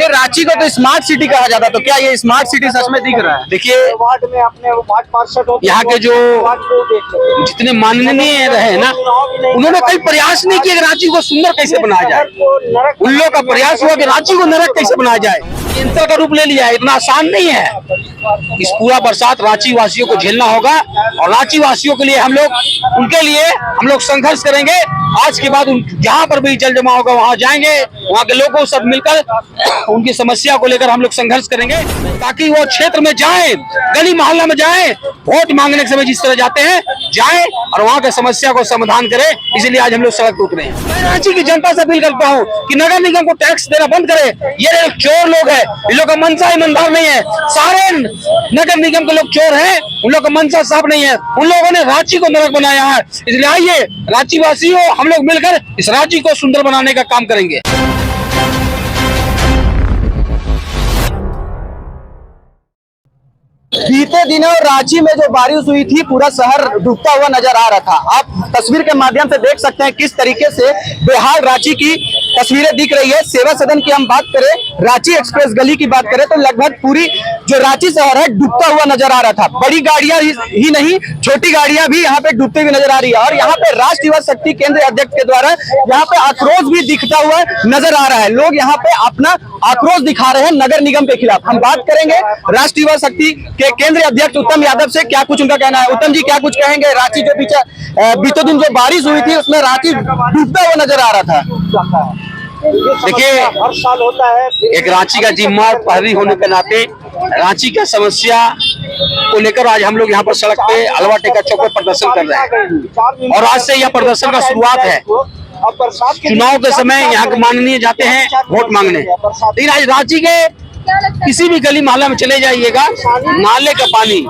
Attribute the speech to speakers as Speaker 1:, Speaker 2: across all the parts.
Speaker 1: ये रांची को तो स्मार्ट सिटी कहा जाता, तो क्या ये स्मार्ट सिटी सच में दिख रहा है?
Speaker 2: देखिए,
Speaker 3: वार्ड में अपने वार्ड पार्षद होते
Speaker 2: यहाँ के जो
Speaker 3: वार्ड को देख लो।
Speaker 2: जितने माननीय रहे ना, उन्होंने कोई प्रयास नहीं किया कि रांची को सुंदर कैसे बनाया जाए। उन लोगों का प्रयास हुआ कि रांची को नरक कैसे बनाया जाए। कैंसर का रूप ले लिया है, इतना आसान नहीं है। इस पूरा बरसात रांची वासियों को झेलना होगा और रांची वासियों के लिए उनके लिए हम लोग संघर्ष करेंगे। आज के बाद जहाँ पर भी जल जमा होगा वहाँ जाएंगे, वहाँ के लोगों सब मिलकर उनकी समस्या को लेकर हम लोग संघर्ष करेंगे, ताकि वो क्षेत्र में जाए, गली मोहल्ला में जाए, वोट मांगने के समय जिस तरह जाते हैं जाए और वहाँ के समस्या को समाधान करे। इसलिए आज हम लोग सड़क पर उतरे हैं। मैं रांची की जनता से अपील करता हूँ कि नगर निगम को टैक्स देना बंद करे। ये चोर लोग हैं, इन लोग का मनसा ईमानदार नहीं है। सारे नगर निगम के लोग चोर हैं, उन लोग का मनसा साफ नहीं है। उन लोगों ने रांची को नरक बनाया है। इसलिए आइए रांची वासियों, हम लोग मिलकर इस रांची को सुंदर बनाने का काम करेंगे।
Speaker 1: बीते दिनों रांची में जो बारिश हुई थी, पूरा शहर डूबता हुआ नजर आ रहा था। आप तस्वीर के माध्यम से देख सकते हैं किस तरीके से बेहाल रांची की तस्वीरें दिख रही है। सेवा सदन की हम बात करें, रांची एक्सप्रेस गली की बात करें तो लगभग पूरी जो रांची शहर है डूबता हुआ नजर आ रहा था। बड़ी गाड़ियां ही नहीं, छोटी गाड़ियां भी यहाँ पे डूबते हुए नजर आ रही है। और यहाँ पे राष्ट्रीय युवा शक्ति केंद्र अध्यक्ष के द्वारा यहाँ पे आक्रोश भी दिखता हुआ नजर आ रहा है। लोग यहाँ पे अपना आक्रोश दिखा रहे हैं नगर निगम के खिलाफ। हम बात करेंगे राष्ट्रीय युवा शक्ति के केंद्रीय अध्यक्ष उत्तम यादव से, क्या कुछ उनका कहना है। उत्तम जी, क्या कुछ कहेंगे? रांची जो बीते दिन जो बारिश हुई थी उसमें रांची डूबता हुआ नजर आ रहा था।
Speaker 2: देखिए,
Speaker 3: हर साल होता है।
Speaker 2: एक रांची का जिम्मेदार प्रहरी होने के नाते रांची का समस्या को लेकर आज हम लोग यहाँ पर सड़क पे अलवा टेका चौक पर प्रदर्शन कर रहे हैं। और आज से यह प्रदर्शन का शुरुआत है। चुनाव के समय यहाँ के माननीय जाते हैं वोट मांगने, लेकिन आज रांची के किसी भी गली मोहल्ला में चले जाइएगा, नाले का पानी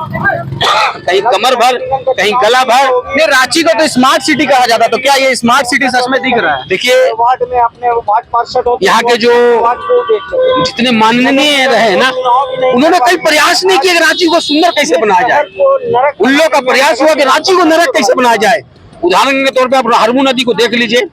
Speaker 2: कहीं कमर भर, कहीं गला भर।
Speaker 1: नहीं, रांची को तो स्मार्ट सिटी कहा जाता, तो क्या ये स्मार्ट सिटी सच में दिख रहा है?
Speaker 2: देखिए,
Speaker 3: वार्ड में अपने वार्ड पार्षद होते
Speaker 2: यहाँ के जो
Speaker 3: वार्ड को देख लो।
Speaker 2: जितने माननीय रहे ना, उन्होंने कोई प्रयास नहीं किया कि रांची को सुंदर कैसे बनाया जाए। उन लोगों का प्रयास हुआ कि रांची को नरक कैसे बनाया जाए। उदाहरण के तौर पे आप हरमू नदी को देख लीजिए।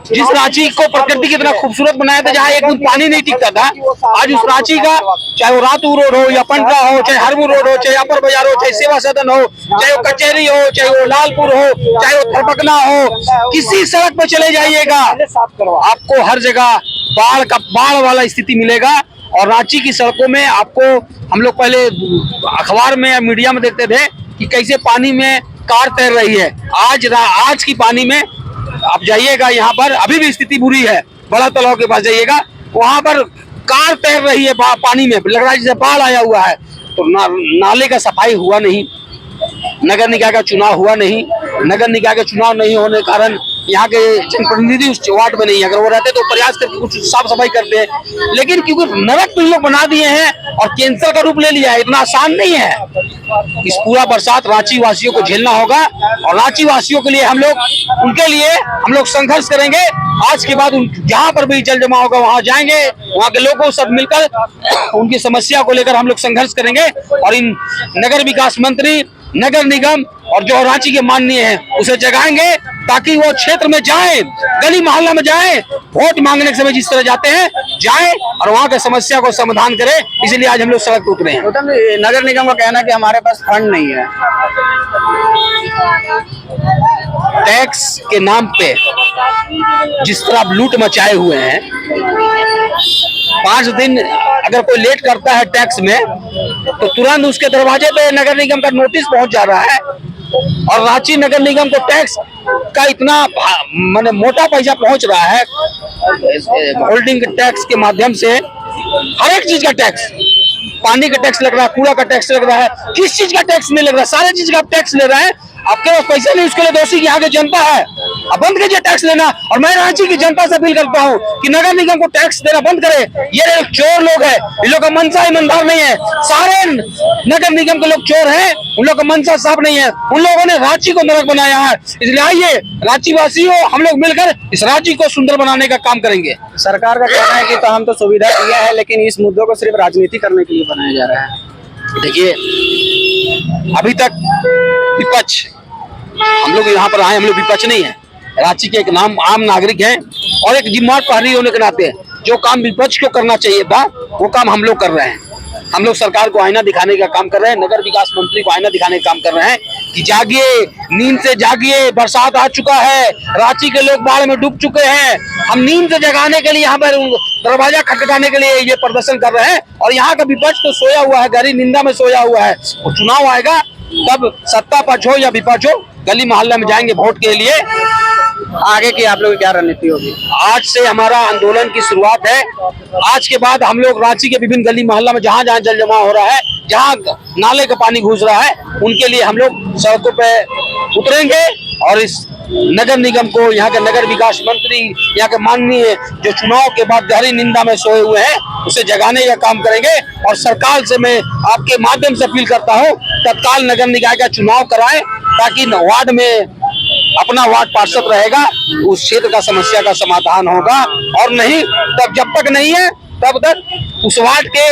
Speaker 2: जिस रांची को प्रकृति कितना खूबसूरत बनाया था, जहाँ एक बूंद पानी नहीं टिकता था, आज उस रांची का, चाहे वो रातू रोड हो या पंडरा हो, चाहे हरमू रोड हो, चाहे अपर बाजार हो, चाहे सेवा सदन हो, चाहे वो कचहरी हो, चाहे वो लालपुर हो, चाहे वो थरपकना हो, किसी सड़क पर चले जाइएगा आपको हर जगह बाढ़ वाला स्थिति मिलेगा। और रांची की सड़कों में आपको, हम लोग पहले अखबार में या मीडिया में देखते थे कि कैसे पानी में कार तैर रही है। आज की पानी में आप जाइएगा, यहाँ पर अभी भी स्थिति बुरी है। बड़ा तालाब के पास जाइएगा, वहां पर कार तैर रही है पानी में, लग रहा है जैसे बाढ़ आया हुआ है। तो नाले का सफाई हुआ नहीं, नगर निकाय का चुनाव हुआ नहीं। नगर निकाय का चुनाव नहीं होने के कारण यहाँ के जनप्रतिनिधि उस वार्ड में नहीं है। अगर वो रहते तो प्रयास करके कुछ साफ सफाई करते हैं, लेकिन क्योंकि नरक तो लोग बना दिए हैं और कैंसर का रूप ले लिया है, इतना आसान नहीं है। इस पूरा बरसात रांची वासियों को झेलना होगा और रांची वासियों के लिए उनके लिए हम लोग संघर्ष करेंगे। आज के बाद जहाँ पर भी जल जमा होगा वहाँ जाएंगे, वहाँ के लोगों सब मिलकर उनकी समस्या को लेकर हम लोग संघर्ष करेंगे। और इन नगर विकास मंत्री, नगर निगम और जो रांची के माननीय हैं उसे जगाएंगे, ताकि वो क्षेत्र में जाए, गली मोहल्ला में जाए, वोट मांगने के समय जिस तरह जाते हैं जाए और वहाँ के समस्या को समाधान करे। इसलिए आज हम लोग सड़क पर उतरे हैं।
Speaker 1: नगर निगम का कहना है कि हमारे पास फंड नहीं है।
Speaker 2: टैक्स के नाम पे जिस तरह आप लूट मचाए हुए हैं, 5 दिन अगर कोई लेट करता है टैक्स में तो तुरंत उसके दरवाजे पे नगर निगम का नोटिस पहुंच जा रहा है। और रांची नगर निगम को टैक्स का इतना माने मोटा पैसा पहुंच रहा है, होल्डिंग टैक्स के माध्यम से हर एक चीज का टैक्स, पानी का टैक्स लग रहा है, कूड़ा का टैक्स लग रहा है, किस चीज का टैक्स नहीं लग रहा है, सारे चीज का टैक्स ले रहा है। आपके पास पैसा नहीं, उसके लिए दोषी यहाँ की जनता है। अब बंद कीजिए टैक्स लेना। और मैं रांची की जनता से अपील करता हूँ कि नगर निगम को टैक्स देना बंद करे। ये चोर लोग हैं, इन लोग का मनसा ईमानदार नहीं है। सारे नगर निगम के लोग चोर हैं, उन लोग का मनसा साफ नहीं है। उन लोगों ने रांची को नरक बनाया है। इसलिए आइए रांची वासियों, हम लोग मिलकर इस रांची को सुंदर बनाने का काम करेंगे।
Speaker 1: सरकार का कहना है कि तो हम तो सुविधा दिया है, लेकिन इस मुद्दों को सिर्फ राजनीति करने के लिए बनाया जा रहा है।
Speaker 2: देखिए, अभी तक विपक्ष, हम लोग यहाँ पर आए, हम लोग विपक्ष नहीं है। रांची के एक आम नागरिक हैं और एक जिम्मेदार प्रहरी होने के नाते जो काम विपक्ष को करना चाहिए था वो काम हम लोग कर रहे हैं। हम लोग सरकार को आईना दिखाने का काम कर रहे हैं, नगर विकास मंत्री को आईना दिखाने का काम कर रहे हैं कि जागिए, नींद से जागिए, बरसात आ चुका है, रांची के लोग बाढ़ में डूब चुके हैं। हम नींद से जगाने के लिए यहाँ पर दरवाजा खटखटाने के लिए ये प्रदर्शन कर रहे हैं और यहाँ का विपक्ष तो सोया हुआ है, गहरी निंदा में सोया हुआ है। और चुनाव आएगा तब सत्ता पक्ष हो या विपक्ष हो, गली मोहल्ला में जाएंगे वोट के लिए।
Speaker 1: आगे की आप लोग की क्या रणनीति होगी?
Speaker 2: आज से हमारा आंदोलन की शुरुआत है। आज के बाद हम लोग रांची के विभिन्न गली मोहल्ला में जहां जहां जल जमाव हो रहा है, जहां नाले का पानी घुस रहा है, उनके लिए हम लोग सड़कों पे उतरेंगे और इस नगर निगम को, यहाँ के नगर विकास मंत्री, यहाँ के माननीय जो चुनाव के बाद गहरी निंदा में सोए हुए हैं, उसे जगाने का काम करेंगे। और सरकार से मैं आपके माध्यम से अपील करता हूँ, तत्काल नगर निकाय का चुनाव कराएं ताकि वार्ड में अपना वार्ड पार्षद रहेगा, उस क्षेत्र का समस्या का समाधान होगा। और नहीं तब जब तक नहीं है तब तक उस वार्ड के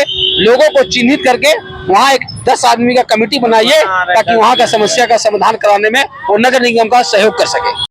Speaker 2: लोगों को चिन्हित करके वहाँ एक 10 आदमी का कमेटी बनाइए ताकि वहाँ का समस्या का समाधान कराने में वो नगर निगम का सहयोग कर सके।